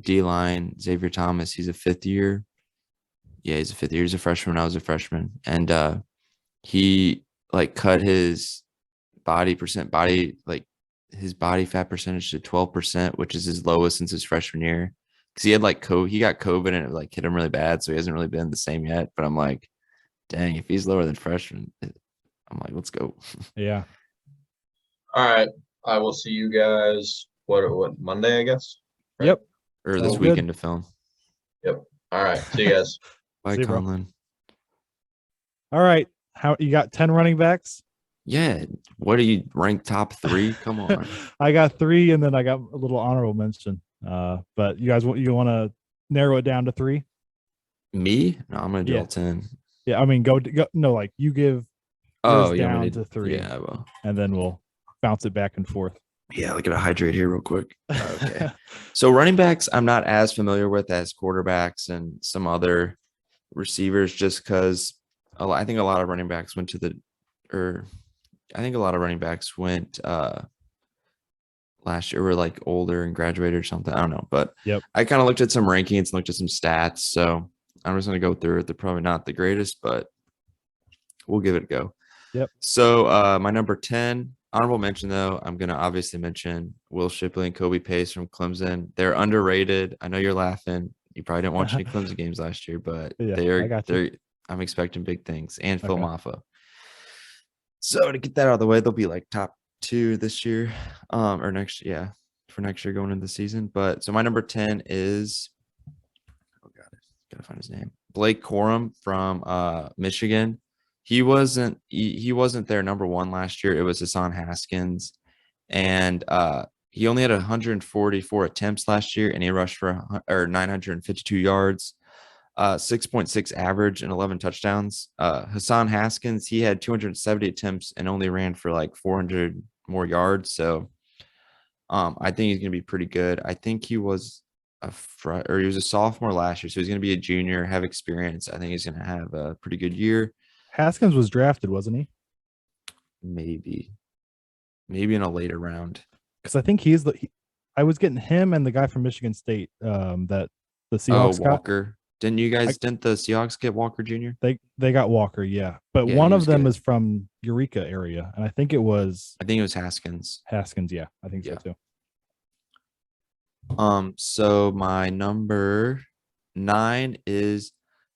D-line, Xavier Thomas, he's a 5th year. Yeah, he's a 5th year. He's a freshman when I was a freshman. And he like cut his body fat percentage to 12%, which is his lowest since his freshman year. Because he had he got COVID and it like hit him really bad, so he hasn't really been the same yet. But I'm like, dang, if he's lower than freshman, I'm like, let's go. Yeah. All right. I will see you guys what Monday, I guess. Right? Yep. Or this Sounds good. weekend to film. All right. See you guys. Bye, See you, bro. Conlan. All right. How you got 10 running backs? Yeah. What are you ranked top 3? Come on. I got 3, and then I got a little honorable mention. But you guys want to narrow it down to 3? Me? No, I'm gonna do Yeah. all 10. Yeah, I mean, go no, like you give Oh, yours you want down me to 3, Yeah, well. and then we'll bounce it back and forth. Yeah, look at a hydrate here real quick. Okay. So running backs, I'm not as familiar with as quarterbacks and some other receivers, just because I think a lot of running backs went last year, were like older and graduated or something. I don't know, but Yep. I kind of looked at some rankings and looked at some stats. So I'm just gonna go through it. They're probably not the greatest, but we'll give it a go. Yep. So my number 10, honorable mention though, I'm gonna obviously mention Will Shipley and Kobe Pace from Clemson. They're underrated. I know you're laughing. You probably didn't watch any Clemson games last year, but Yeah, I got you. I'm expecting big things, and Phil Okay. Maffa. So to get that out of the way, they'll be like top 2 this year, or next, yeah, for next year going into the season. But so my number 10 is, oh god, I gotta find his name, Blake Corum from Michigan. He wasn't their number 1 last year. It was Hassan Haskins, and he only had 144 attempts last year, and he rushed for 952 yards, 6.6 average, and 11 touchdowns. Hassan Haskins, he had 270 attempts and only ran for like 400 more yards. So I think he's going to be pretty good. I think he was he was a sophomore last year, so he's going to be a junior, have experience. I think he's going to have a pretty good year. Haskins was drafted, wasn't he? Maybe in a later round. Because I think I was getting him and the guy from Michigan State that the Seahawks got. Walker. Didn't the Seahawks get Walker Jr.? They got Walker, yeah. But Yeah, one he of was them good. is from Eureka area, and I think it was Haskins. Haskins, yeah. I think so too. So my number 9 is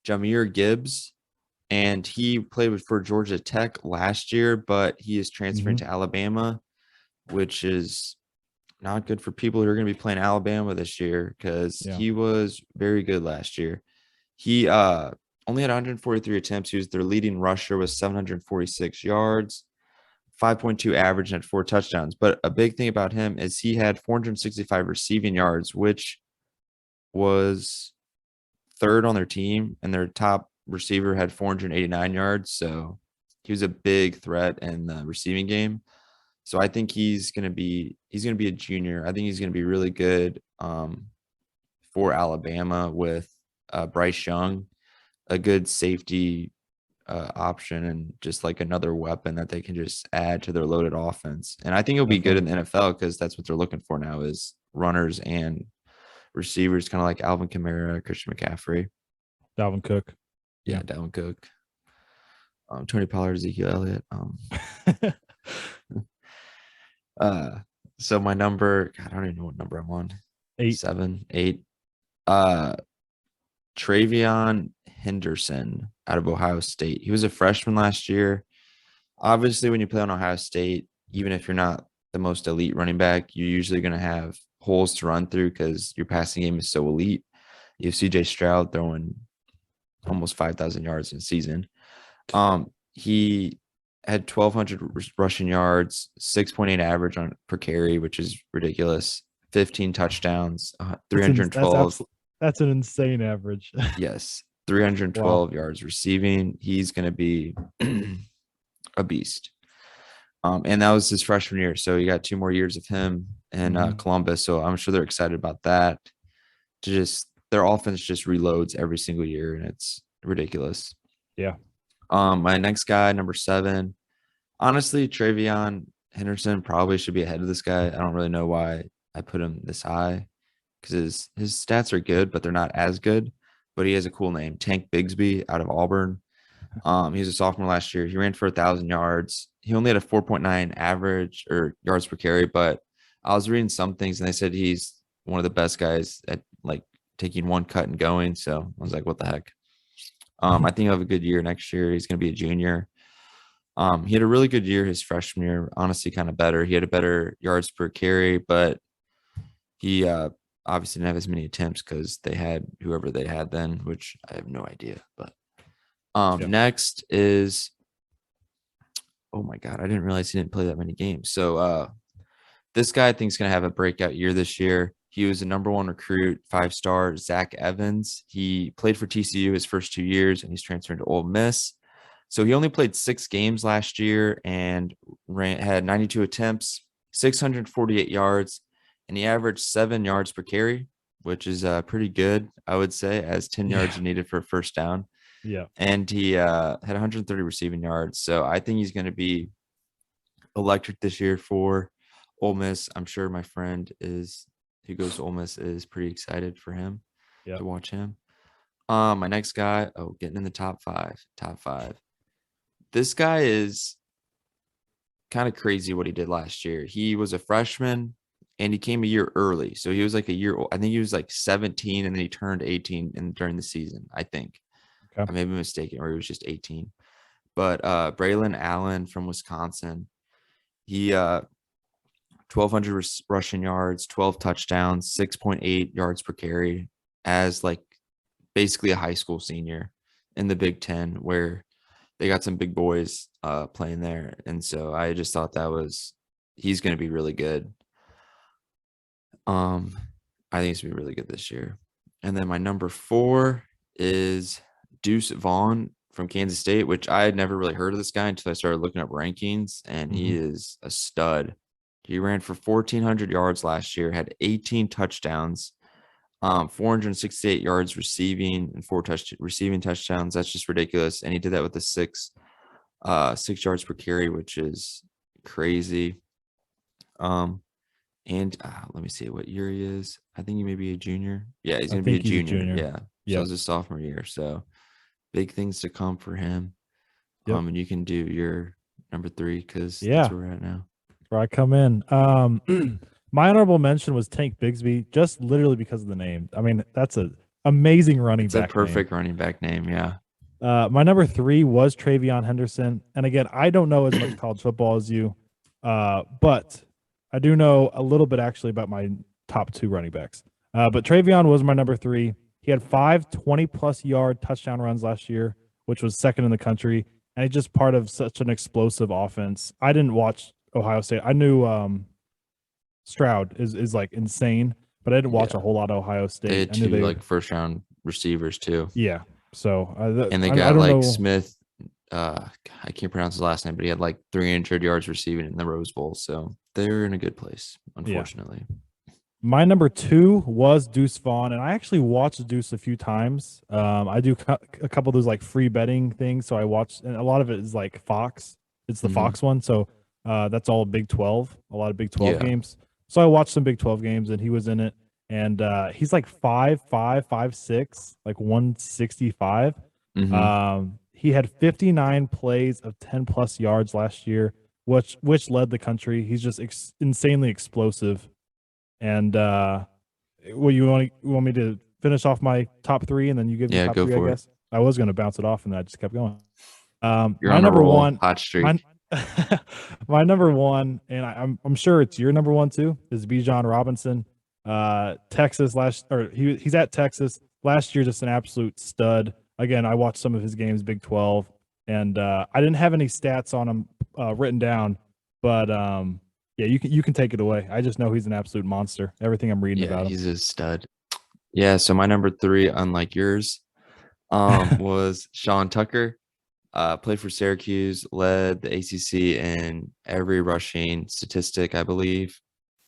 Jahmyr Gibbs, and he played for Georgia Tech last year, but he is transferring to Alabama, which is not good for people who are going to be playing Alabama this year, because he was very good last year. He only had 143 attempts. He was their leading rusher with 746 yards, 5.2 average, and 4 touchdowns. But a big thing about him is he had 465 receiving yards, which was 3rd on their team, and their top receiver had 489 yards. So he was a big threat in the receiving game. So I think he's going to be a junior. I think he's going to be really good for Alabama with Bryce Young, a good safety option, and just like another weapon that they can just add to their loaded offense. And I think it'll be good in the NFL, because that's what they're looking for now, is runners and receivers, kind of like Alvin Kamara, Christian McCaffrey, Dalvin Cook. Yeah, Dalvin Cook, Tony Pollard, Ezekiel Elliott. So my number, God, I don't even know what number I'm on. 8. 7, 8. Travion Henderson out of Ohio State. He was a freshman last year. Obviously, when you play on Ohio State, even if you're not the most elite running back, you're usually going to have holes to run through, because your passing game is so elite. You have CJ Stroud throwing almost 5,000 yards in a season. He had 1,200 rushing yards, 6.8 average per carry, which is ridiculous. 15 touchdowns, 312. That's an insane average. Yes, 312 yards receiving. He's going to be a beast. And that was his freshman year, so you got 2 more years of him in Columbus. So I'm sure they're excited about that. Their offense just reloads every single year, and it's ridiculous. Yeah. My next guy, number 7, honestly, Travion Henderson probably should be ahead of this guy. I don't really know why I put him this high, because his stats are good, but they're not as good. But he has a cool name, Tank Bigsby out of Auburn. He was a sophomore last year. He ran for 1,000 yards. He only had a 4.9 average or yards per carry, but I was reading some things, and they said he's one of the best guys at like taking one cut and going. So I was like, what the heck? I think he'll have a good year next year. He's going to be a junior. He had a really good year his freshman year, honestly, kind of better. He had a better yards per carry, but he obviously didn't have as many attempts, because they had whoever they had then, which I have no idea. But Next is, oh my God, I didn't realize he didn't play that many games. So this guy I think is going to have a breakout year this year. He was a number 1 recruit, 5-star, Zach Evans. He played for TCU his first 2 years, and he's transferred to Ole Miss. So he only played 6 games last year and had 92 attempts, 648 yards, and he averaged 7 yards per carry, which is pretty good, I would say, as 10 yards needed for a first down. Yeah. And he had 130 receiving yards. So I think he's going to be electric this year for Ole Miss. I'm sure my friend who goes to Ole Miss is pretty excited for him to watch him. My next guy, getting in the top five. This guy is kind of crazy what he did last year. He was a freshman and he came a year early. So he was like a year old. I think he was like 17 and then he turned 18 during the season, I think. Okay. I may be mistaken, or he was just 18. But Braylon Allen from Wisconsin, he 1,200 rushing yards, 12 touchdowns, 6.8 yards per carry as like basically a high school senior in the Big Ten, where they got some big boys playing there. And so I just thought he's going to be really good. I think he's going to be really good this year. And then my number 4 is Deuce Vaughn from Kansas State, which I had never really heard of this guy until I started looking up rankings, and he is a stud. He ran for 1,400 yards last year, had 18 touchdowns, 468 yards receiving, and 4 receiving touchdowns. That's just ridiculous. And he did that with a 6 yards per carry, which is crazy. And let me see what year he is. I think he may be a junior. Yeah, he's going to be a junior. Yeah. So it's a sophomore year. So big things to come for him. And you can do your number 3 because that's where we're at now. Where I come in. My honorable mention was Tank Bigsby, just literally because of the name. I mean, that's an amazing running back. It's a perfect running back name, yeah. My number 3 was Travion Henderson. And again, I don't know as much college football as you, but I do know a little bit actually about my top 2 running backs. But Travion was my number 3. He had 5 20-plus yard touchdown runs last year, which was second in the country. And he's just part of such an explosive offense. I didn't watch Ohio State. I knew Stroud is like insane, but I didn't watch a whole lot of Ohio State. They had 2 like first round receivers too. Yeah. So and they got like Smith. I can't pronounce his last name, but he had like 300 yards receiving in the Rose Bowl. So they're in a good place, unfortunately. Yeah. My number 2 was Deuce Vaughn, and I actually watched Deuce a few times. I do a couple of those like free betting things, so I watched, and a lot of it is like Fox. It's the Fox one, so that's all Big 12, a lot of Big 12 games. So I watched some Big 12 games, and he was in it, and he's like 5'5", 5'6", like 165. He had 59 plays of 10+ yards last year, which led the country. He's just insanely explosive. And you want me to finish off my top 3 and then you give me top 3, I guess? I was going to bounce it off and then I just kept going. You're on number 1, hot streak. My number 1, and I'm sure it's your number 1 too, is Bijan Robinson. Texas he's at Texas last year, just an absolute stud. Again, I watched some of his games, Big 12, and I didn't have any stats on him written down, but yeah, you can take it away. I just know he's an absolute monster. Everything I'm reading about him. He's a stud. Yeah, so my number 3, unlike yours, was Sean Tucker. Played for Syracuse, led the ACC in every rushing statistic, I believe.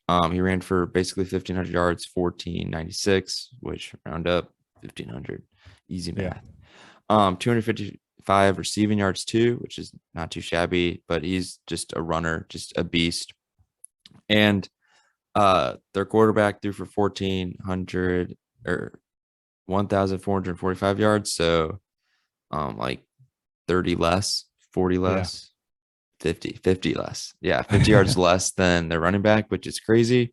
He ran for basically 1,500 yards, 1,496, which round up 1,500. Easy math. 255 receiving yards too, which is not too shabby, but he's just a runner, just a beast. And their quarterback threw for 1,445 yards. So like 30 less, 40 less, 50 less. Yeah, 50 yards less than their running back, which is crazy.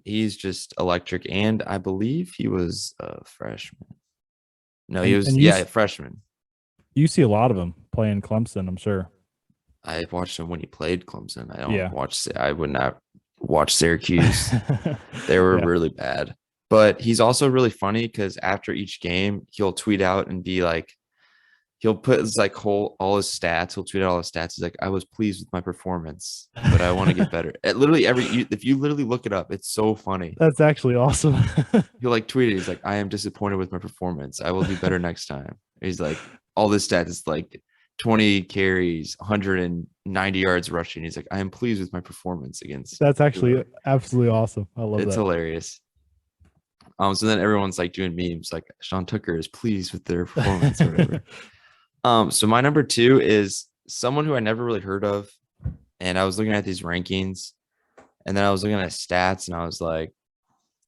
He's just electric. And I believe he was a freshman. No, he was a freshman. You see a lot of him playing Clemson, I'm sure. I watched him when he played Clemson. I would not watch Syracuse. They were really bad. But he's also really funny because after each game, he'll tweet out and be like, he'll put his like all his stats. He'll tweet out all his stats. He's like, I was pleased with my performance, but I want to get better. Literally if you literally look it up, it's so funny. That's actually awesome. He'll like tweet it. He's like, I am disappointed with my performance. I will do better next time. He's like, all this stats is like 20 carries, 190 yards rushing. He's like, I am pleased with my performance against. That's actually absolutely awesome. I love It's that. hilarious. So then everyone's like doing memes like Sean Tucker is pleased with their performance or whatever. So my number 2 is someone who I never really heard of. And I was looking at these rankings and then I was looking at stats and I was like,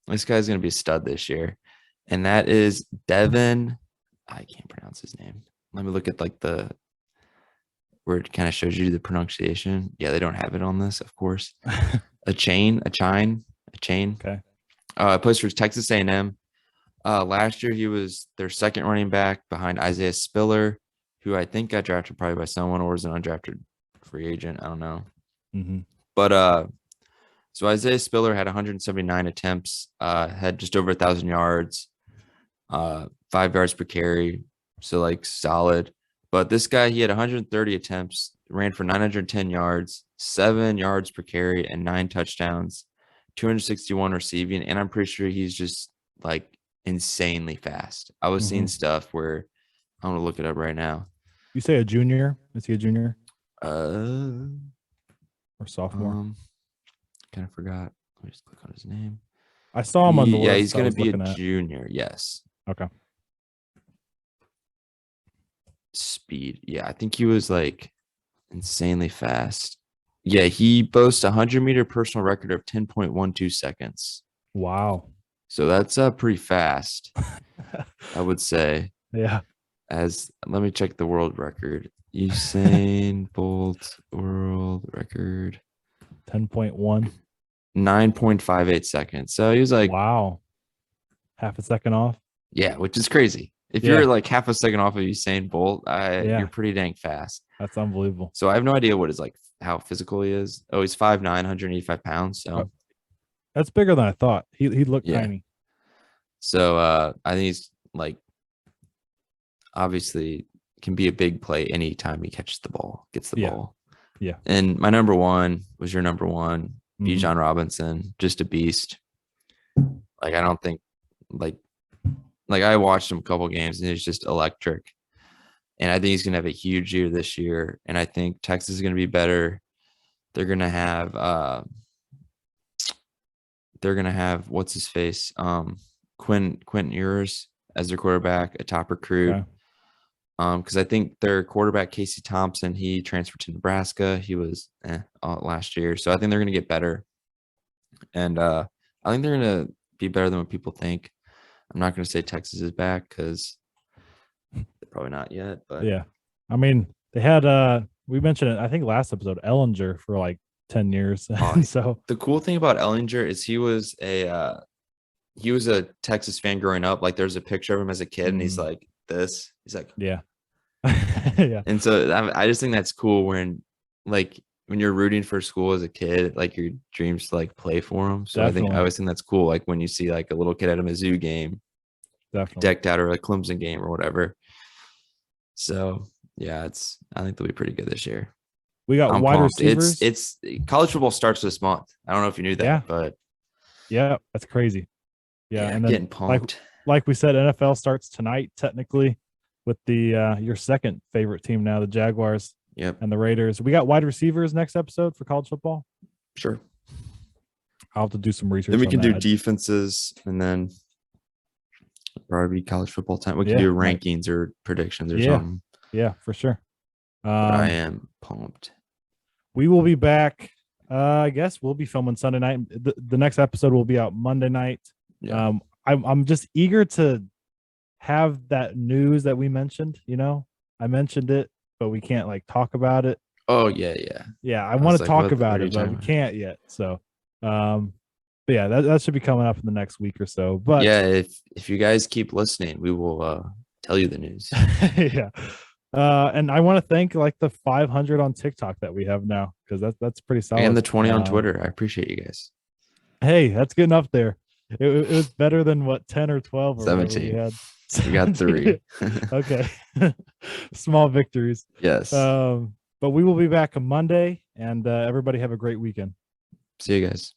this guy's going to be a stud this year. And that is Devin. I can't pronounce his name. Let me look at like where it kind of shows you the pronunciation. Yeah, they don't have it on this, of course. A chain. Okay. Plays for Texas A&M. Last year, he was their second running back behind Isaiah Spiller, who I think got drafted probably by someone or was an undrafted free agent. I don't know. Mm-hmm. But so Isaiah Spiller had 179 attempts, had just over 1,000 yards, 5 yards per carry. So like solid. But this guy, he had 130 attempts, ran for 910 yards, 7 yards per carry, and 9 touchdowns, 261 receiving. And I'm pretty sure he's just like insanely fast. I was seeing stuff where I'm going to look it up right now. You say a junior? Is he a junior? Or sophomore? Kind of forgot. Let me just click on his name. I saw him on the list. Yeah, he's going to be a junior. Yes. Okay. Speed. Yeah, I think he was like insanely fast. Yeah, he boasts a 100-meter personal record of 10.12 seconds. Wow. So that's pretty fast, I would say. Yeah. Let me check the world record. Usain Bolt world record. 10.1. 9.58 seconds. So he was like, wow. Half a second off. Yeah, which is crazy. If you're like half a second off of Usain Bolt, you're pretty dang fast. That's unbelievable. So I have no idea what is like how physical he is. Oh, he's 5'9", 185 pounds. So that's bigger than I thought. He looked tiny. So I think he's like obviously can be a big play anytime he catches the ball, gets the ball. Yeah. And my number 1 was your number 1, Bijan Robinson, just a beast. Like I don't think like I watched him a couple games and he's just electric. And I think he's going to have a huge year this year. And I think Texas is going to be better. They're going to have what's his face? Quentin Ewers as their quarterback, a top recruit. Okay. Because I think their quarterback, Casey Thompson, he transferred to Nebraska. He was last year. So I think they're going to get better. And I think they're going to be better than what people think. I'm not going to say Texas is back because they're probably not yet. But yeah, I mean, they had we mentioned it, I think last episode, Ellinger for like 10 years. So the cool thing about Ellinger is he was a Texas fan growing up. Like there's a picture of him as a kid and he's like this. He's like, yeah. Yeah. And so I just think that's cool when you're rooting for school as a kid, like your dreams to like play for them. So Definitely. I always think that's cool. Like when you see like a little kid at a Mizzou game, definitely decked out, or a Clemson game or whatever. So yeah, I think they'll be pretty good this year. We got wide receivers. It's college football starts this month. I don't know if you knew that, but yeah, that's crazy. Yeah, and then getting pumped. Like we said, NFL starts tonight technically with the your second favorite team now, the Jaguars. Yep. And the Raiders. We got wide receivers next episode for college football. Sure. I'll have to do some research. Then we can do defenses and then probably be college football time. We can do rankings or predictions or something. Yeah, for sure. I am pumped. We will be back. I guess we'll be filming Sunday night. The next episode will be out Monday night. Yeah. I'm just eager to have that news that we mentioned. I mentioned it, but we can't like talk about it. Oh yeah. I want to talk about it, but we can't yet. So, but yeah, that should be coming up in the next week or so. But yeah, if you guys keep listening, we will tell you the news. Yeah. And I want to thank like the 500 on TikTok that we have now, because that's pretty solid. And the 20 on Twitter. I appreciate you guys. Hey, that's getting up there. It was better than what 10 or 12 or whatever 17. we had. We got 3. Okay. Small victories. Yes. But we will be back on Monday, and everybody have a great weekend. See you guys.